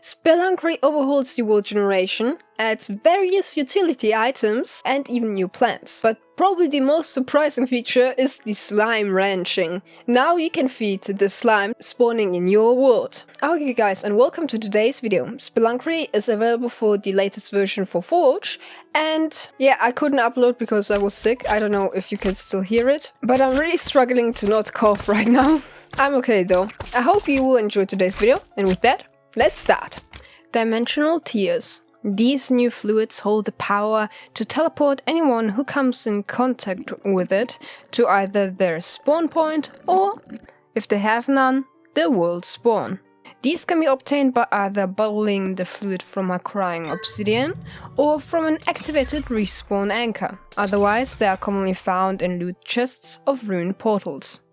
Spelunkery overhauls the world generation, adds various utility items and even new plants. But probably the most surprising feature is the slime ranching. Now you can feed the slime spawning in your world. Okay guys, and welcome to today's video. Spelunkery is available for the latest version for Forge, and yeah, I couldn't upload because I was sick. I don't know if you can still hear it, but I'm really struggling to not cough right now. I'm okay though. I hope you will enjoy today's video, and with that, let's start. Dimensional Tears. These new fluids hold the power to teleport anyone who comes in contact with it to either their spawn point or, if they have none, their world spawn. These can be obtained by either bottling the fluid from a crying obsidian or from an activated respawn anchor. Otherwise, they are commonly found in loot chests of ruined portals.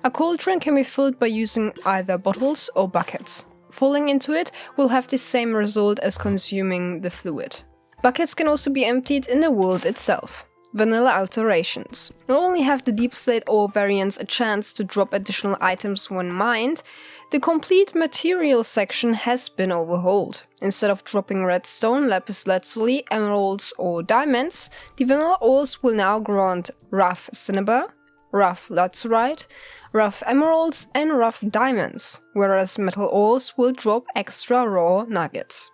A cauldron can be filled by using either bottles or buckets. Falling into it will have the same result as consuming the fluid. Buckets can also be emptied in the world itself. Vanilla Alterations. Not only have the deep slate ore variants a chance to drop additional items when mined, the complete material section has been overhauled. Instead of dropping redstone, lapis lazuli, emeralds or diamonds, the vanilla ores will now grant rough cinnabar, rough lazurite, rough emeralds and rough diamonds, whereas metal ores will drop extra raw nuggets.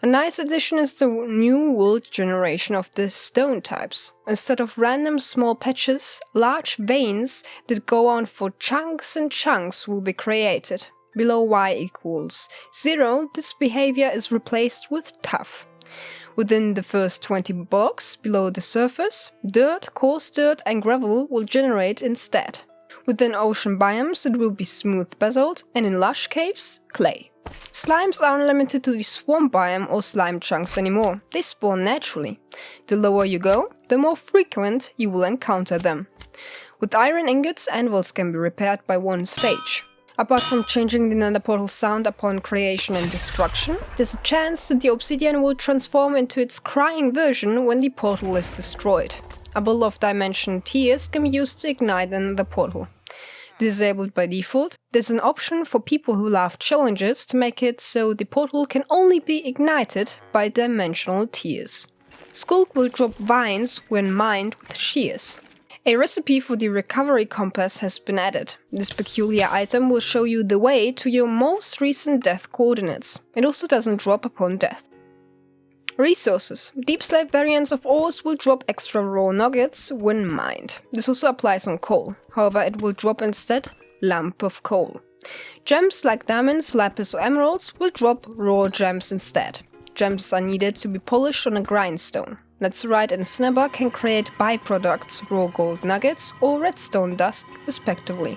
A nice addition is the new world generation of the stone types. Instead of random small patches, large veins that go on for chunks and chunks will be created. Below y equals 0, this behavior is replaced with tough. Within the first 20 blocks below the surface, dirt, coarse dirt and gravel will generate instead. Within ocean biomes it will be smooth basalt, and in lush caves, clay. Slimes aren't limited to the swamp biome or slime chunks anymore, they spawn naturally. The lower you go, the more frequent you will encounter them. With iron ingots, anvils can be repaired by one stage. Apart from changing the nether portal sound upon creation and destruction, there's a chance that the obsidian will transform into its crying version when the portal is destroyed. A bottle of Dimensional Tears can be used to ignite another portal. Disabled by default, there's an option for people who love challenges to make it so the portal can only be ignited by Dimensional Tears. Skulk will drop vines when mined with shears. A recipe for the recovery compass has been added. This peculiar item will show you the way to your most recent death coordinates. It also doesn't drop upon death. Resources. Deep slate variants of ores will drop extra raw nuggets when mined. This also applies on coal. However, it will drop instead lump of coal. Gems like diamonds, lapis or emeralds will drop raw gems instead. Gems are needed to be polished on a grindstone. Lazurite and cinnabar can create byproducts, raw gold nuggets or redstone dust respectively.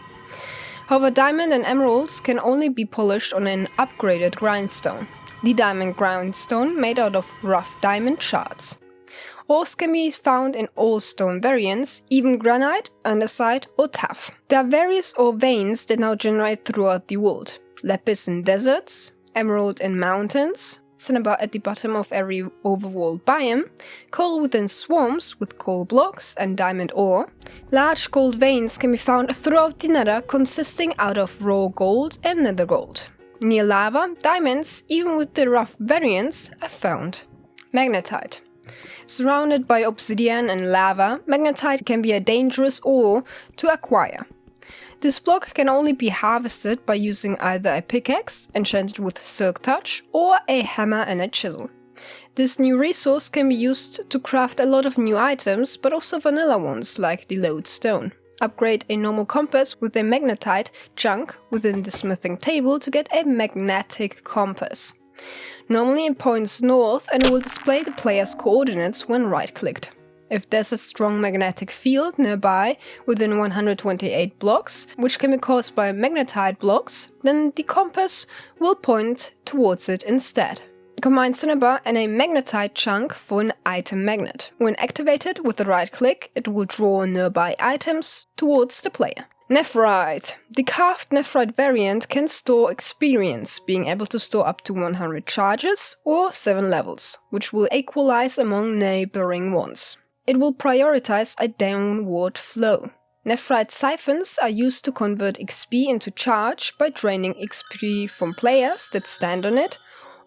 However, diamond and emeralds can only be polished on an upgraded grindstone. The diamond grindstone made out of rough diamond shards. Ores can be found in all stone variants, even granite, andesite or tuff. There are various ore veins that now generate throughout the world. Lapis in deserts, emerald in mountains, cinnabar at the bottom of every overworld biome, coal within swamps with coal blocks and diamond ore. Large gold veins can be found throughout the nether, consisting out of raw gold and nether gold. Near lava, diamonds, even with the rough variants, are found. Magnetite. Surrounded by obsidian and lava, magnetite can be a dangerous ore to acquire. This block can only be harvested by using either a pickaxe, enchanted with silk touch, or a hammer and a chisel. This new resource can be used to craft a lot of new items, but also vanilla ones like the lodestone. Upgrade a normal compass with a magnetite chunk within the smithing table to get a magnetic compass. Normally it points north and it will display the player's coordinates when right-clicked. If there's a strong magnetic field nearby within 128 blocks, which can be caused by magnetite blocks, then the compass will point towards it instead. Combine cinnabar and a magnetite chunk for an item magnet. When activated with the right click, it will draw nearby items towards the player. Nephrite. The carved Nephrite variant can store experience, being able to store up to 100 charges or 7 levels, which will equalize among neighboring ones. It will prioritize a downward flow. Nephrite siphons are used to convert XP into charge by draining XP from players that stand on it,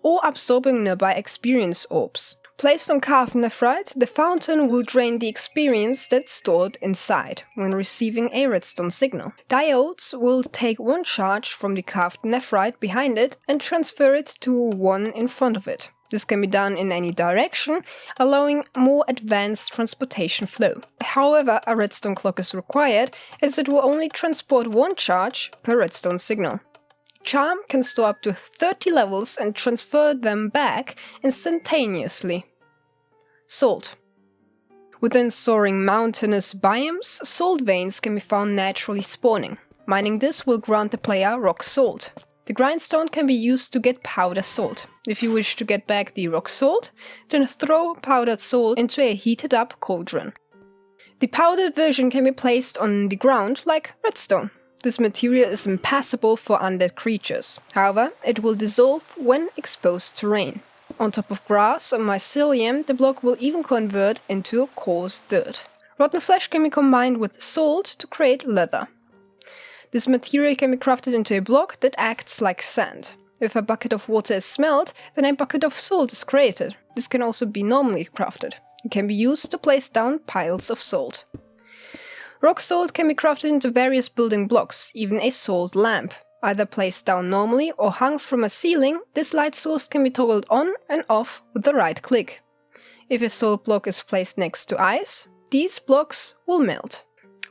or absorbing nearby experience orbs. Placed on carved nephrite, the fountain will drain the experience that's stored inside when receiving a redstone signal. Diodes will take one charge from the carved nephrite behind it and transfer it to one in front of it. This can be done in any direction, allowing more advanced transportation flow. However, a redstone clock is required, as it will only transport one charge per redstone signal. Charm can store up to 30 levels and transfer them back instantaneously. Salt. Within soaring mountainous biomes, salt veins can be found naturally spawning. Mining this will grant the player rock salt. The grindstone can be used to get powder salt. If you wish to get back the rock salt, then throw powdered salt into a heated up cauldron. The powdered version can be placed on the ground like redstone. This material is impassable for undead creatures. However, it will dissolve when exposed to rain. On top of grass or mycelium, the block will even convert into coarse dirt. Rotten flesh can be combined with salt to create leather. This material can be crafted into a block that acts like sand. If a bucket of water is smelt, then a bucket of salt is created. This can also be normally crafted. It can be used to place down piles of salt. Rock salt can be crafted into various building blocks, even a salt lamp. Either placed down normally or hung from a ceiling, this light source can be toggled on and off with the right click. If a salt block is placed next to ice, these blocks will melt.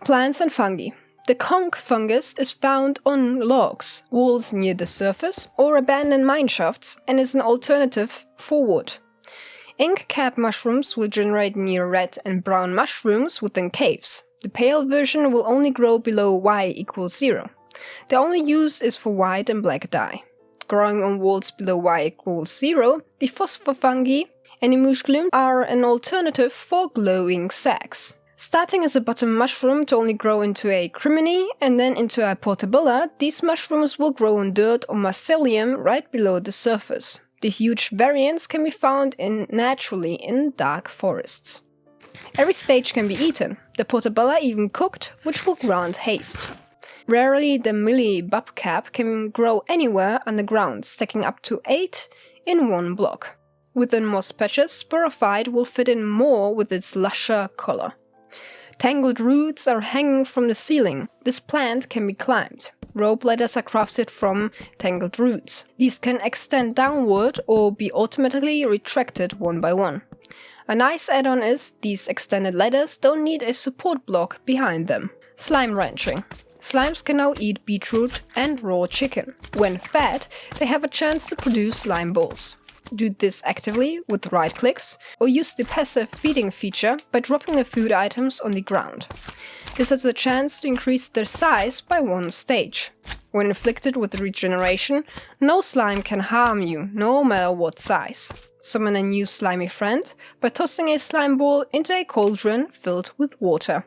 Plants and fungi. The conch fungus is found on logs, walls near the surface, or abandoned mine shafts, and is an alternative for wood. Ink cap mushrooms will generate near red and brown mushrooms within caves. The pale version will only grow below y equals 0. The only use is for white and black dye. Growing on walls below y equals 0, the phosphor fungi and emusculum are an alternative for glowing sacs. Starting as a bottom mushroom to only grow into a criminy and then into a portabella, these mushrooms will grow on dirt or mycelium right below the surface. The huge variants can be found naturally in dark forests. Every stage can be eaten, the portabella even cooked, which will grant haste. Rarely the mealy bubcap can grow anywhere underground, stacking up to 8 in one block. Within moss patches, sporophyte will fit in more with its lusher color. Tangled roots are hanging from the ceiling. This plant can be climbed. Rope ladders are crafted from tangled roots. These can extend downward or be automatically retracted one by one. A nice add-on is these extended ladders don't need a support block behind them. Slime ranching. Slimes can now eat beetroot and raw chicken. When fed, they have a chance to produce slime balls. Do this actively with right clicks, or use the passive feeding feature by dropping the food items on the ground. This has a chance to increase their size by one stage. When inflicted with regeneration, no slime can harm you, no matter what size. Summon a new slimy friend by tossing a slime ball into a cauldron filled with water.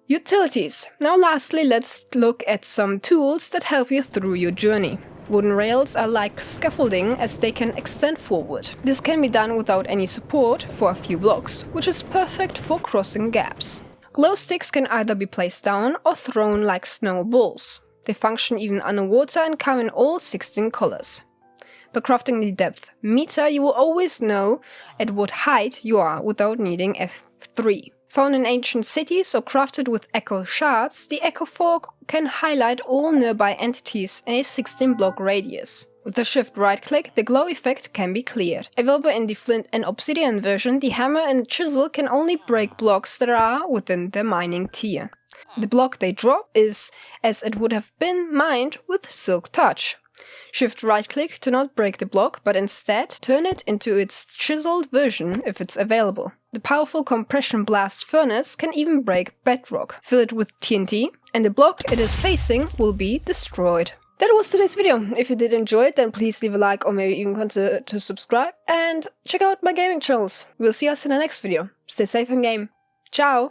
Utilities. Now lastly, let's look at some tools that help you through your journey. Wooden rails are like scaffolding as they can extend forward. This can be done without any support for a few blocks, which is perfect for crossing gaps. Glow sticks can either be placed down or thrown like snowballs. They function even underwater and come in all 16 colors. By crafting the depth meter, you will always know at what height you are without needing F3. Found in ancient cities or crafted with echo shards, the echo fork can highlight all nearby entities in a 16-block radius. With a shift right-click, the glow effect can be cleared. Available in the flint and obsidian version, the hammer and chisel can only break blocks that are within the mining tier. The block they drop is as it would have been mined with Silk Touch. Shift right-click to not break the block, but instead turn it into its chiseled version if it's available. The powerful compression blast furnace can even break bedrock. Fill it with TNT, and the block it is facing will be destroyed. That was today's video. If you did enjoy it, then please leave a like or maybe even consider to subscribe, and check out my gaming channels. We'll see us in the next video. Stay safe in game. Ciao!